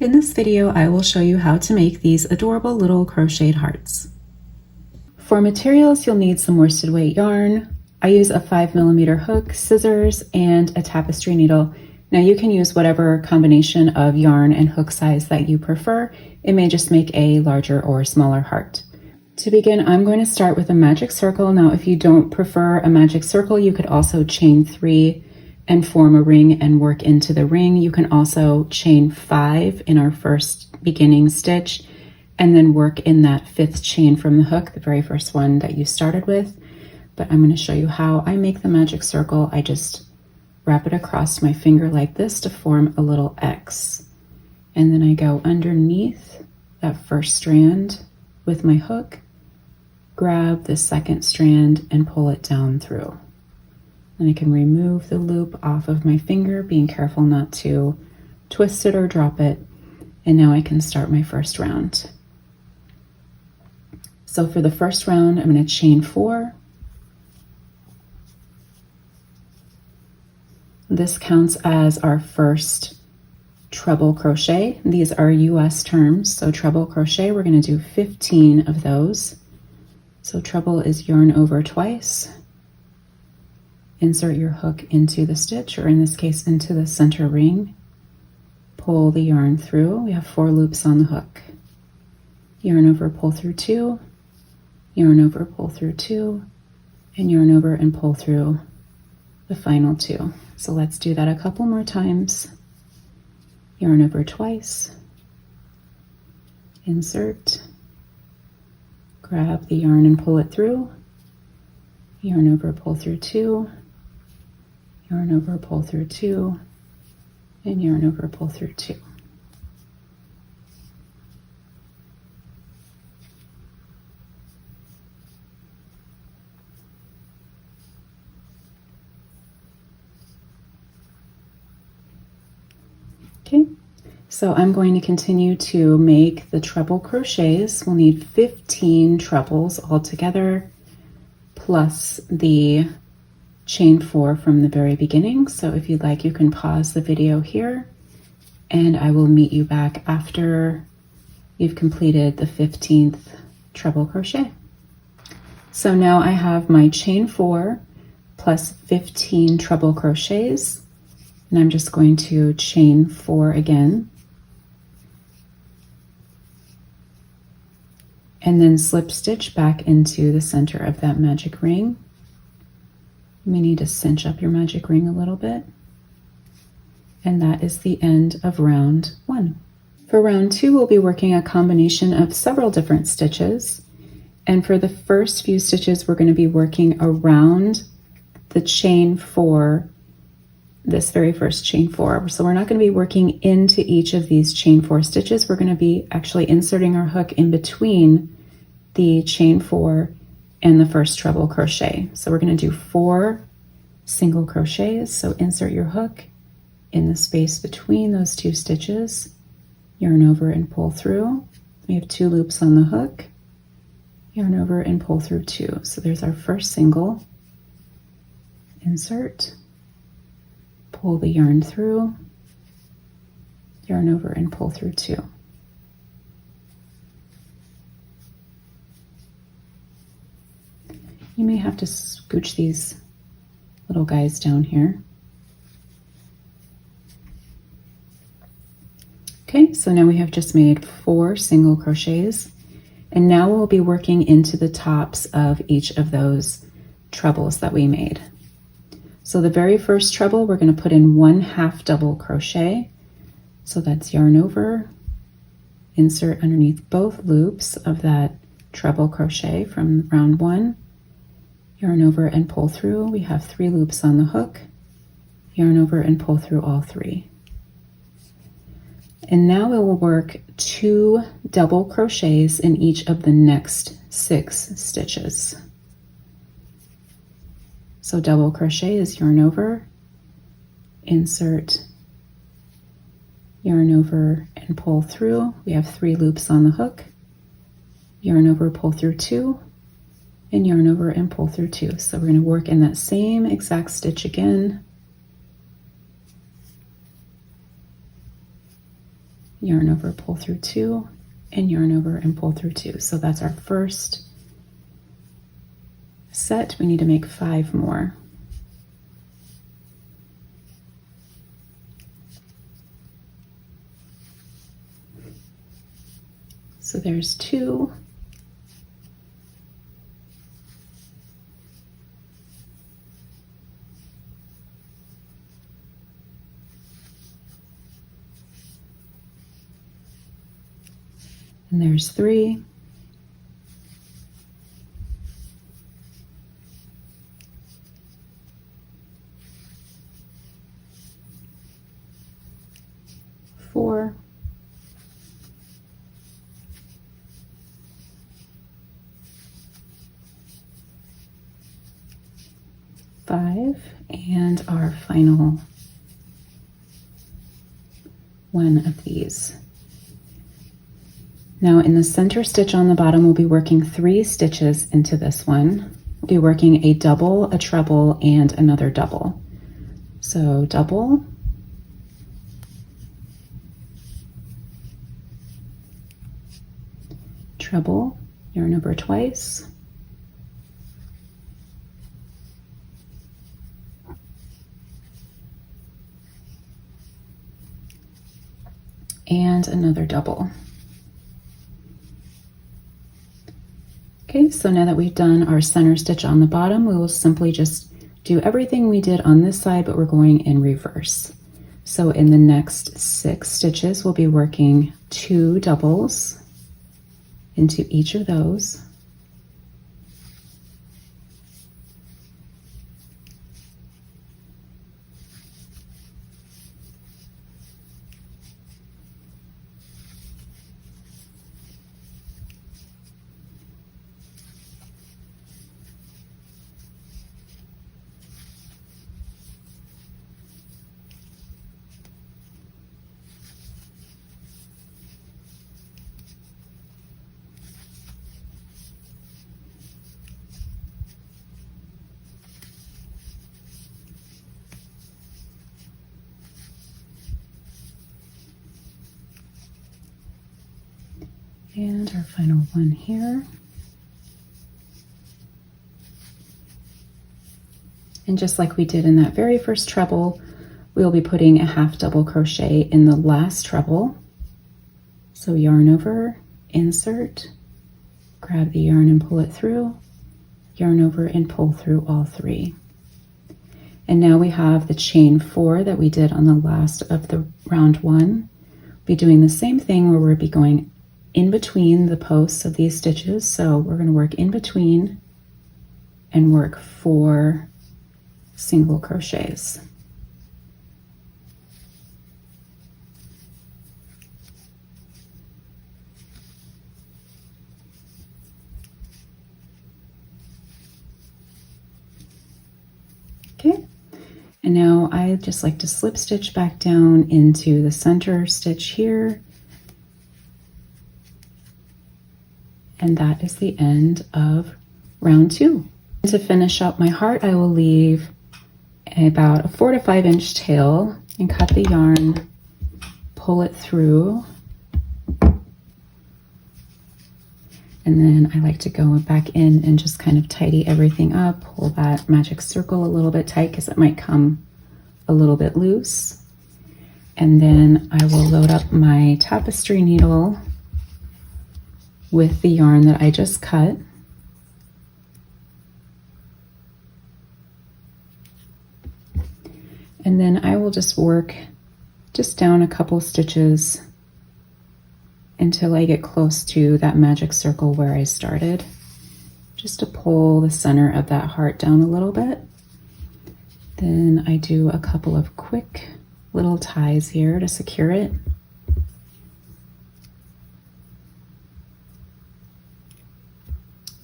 In this video, I will show you how to make these adorable little crocheted hearts. For materials, you'll need some worsted weight yarn. I use a 5mm hook, scissors, and a tapestry needle. Now you can use whatever combination of yarn and hook size that you prefer. It may just make a larger or smaller heart. To begin, I'm going to start with a magic circle. Now, if you don't prefer a magic circle, you could also chain 3 and form a ring and work into the ring. You can also chain 5 in our first beginning stitch and then work in that 5th chain from the hook, the very first one that you started with. But I'm going to show you how I make the magic circle. I just wrap it across my finger like this to form a little X. And then I go underneath that first strand with my hook, grab the second strand and pull it down through. And I can remove the loop off of my finger, being careful not to twist it or drop it. And now I can start my first round. So for the first round, I'm going to chain 4. This counts as our first treble crochet. These are US terms, so treble crochet, we're going to do 15 of those. So treble is yarn over twice. Insert your hook into the stitch, or in this case into the center ring. Pull the yarn through. We have 4 loops on the hook. Yarn over, pull through 2, yarn over, pull through 2, and yarn over and pull through the final 2. So let's do that a couple more times. Yarn over twice, insert, grab the yarn and pull it through, yarn over, pull through 2, yarn over, pull through 2, and yarn over, pull through 2. Okay, so I'm going to continue to make the treble crochets. We'll need 15 trebles altogether, plus the chain 4 from the very beginning. So if you'd like, you can pause the video here and I will meet you back after you've completed the 15th treble crochet. So now I have my chain 4 plus 15 treble crochets. And I'm just going to chain 4 again. And then slip stitch back into the center of that magic ring. You may need to cinch up your magic ring a little bit. And that is the end of round 1. For round 2, we'll be working a combination of several different stitches. And for the first few stitches, we're going to be working around the chain 4, this very first chain 4. So we're not going to be working into each of these chain 4 stitches. We're going to be actually inserting our hook in between the chain 4 and the first treble crochet. So we're going to do 4 single crochets. So insert your hook in the space between those 2 stitches, yarn over and pull through. We have 2 loops on the hook, yarn over and pull through 2. So there's our first single. Insert, pull the yarn through, yarn over and pull through 2. You may have to scooch these little guys down here. Okay, so now we have just made 4 single crochets, and now we'll be working into the tops of each of those trebles that we made. So the very first treble, we're going to put in 1/2 double crochet. So that's yarn over, insert underneath both loops of that treble crochet from round 1, yarn over and pull through. We have 3 loops on the hook, yarn over and pull through all 3. And now we will work 2 double crochets in each of the next 6 stitches. So double crochet is yarn over, insert, yarn over and pull through. We have 3 loops on the hook, yarn over, pull through 2, and yarn over and pull through 2. So we're going to work in that same exact stitch again. yarn over, pull through 2, and yarn over and pull through 2. So that's our first set. We need to make 5 more. So there's 2. And there's 3. Four. 5, and our final one of these. Now in the center stitch on the bottom, we'll be working 3 stitches into this one. We'll be working a double, a treble, and another double. So double, treble, yarn over twice, and another double. Okay, so now that we've done our center stitch on the bottom, we will simply just do everything we did on this side, but we're going in reverse. So in the next 6 stitches, we'll be working 2 doubles into each of those. And our final one here. And just like we did in that very first treble, we'll be putting a half double crochet in the last treble. So yarn over, insert, grab the yarn and pull it through, yarn over and pull through all 3. And now we have the chain 4 that we did on the last of the round 1. We'll be doing the same thing where we'll be going in between the posts of these stitches. So we're going to work in between and work 4 single crochets. Okay, and now I just like to slip stitch back down into the center stitch here. And that is the end of round 2. To finish up my heart, I will leave about a 4 to 5 inch tail and cut the yarn, pull it through. And then I like to go back in and just kind of tidy everything up, pull that magic circle a little bit tight because it might come a little bit loose. And then I will load up my tapestry needle with the yarn that I just cut. And then I will just work just down a couple stitches until I get close to that magic circle where I started, just to pull the center of that heart down a little bit. Then I do a couple of quick little ties here to secure it.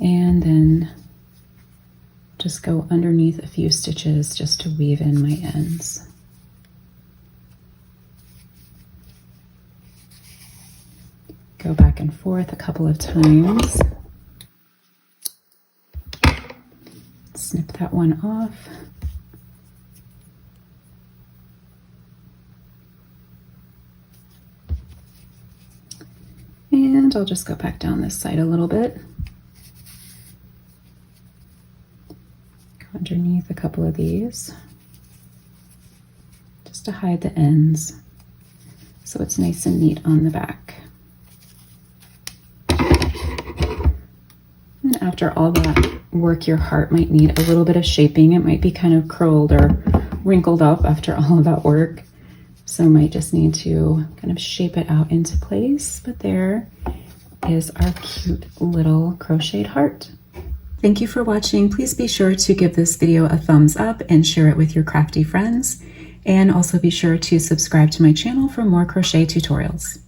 And then just go underneath a few stitches just to weave in my ends. Go back and forth a couple of times. Snip that one off. And I'll just go back down this side a little bit. Go underneath a couple of these, just to hide the ends so it's nice and neat on the back. And after all that work, your heart might need a little bit of shaping. It might be kind of curled or wrinkled up after all of that work. So might just need to kind of shape it out into place. But there is our cute little crocheted heart. Thank you for watching. Please be sure to give this video a thumbs up and share it with your crafty friends. And also be sure to subscribe to my channel for more crochet tutorials.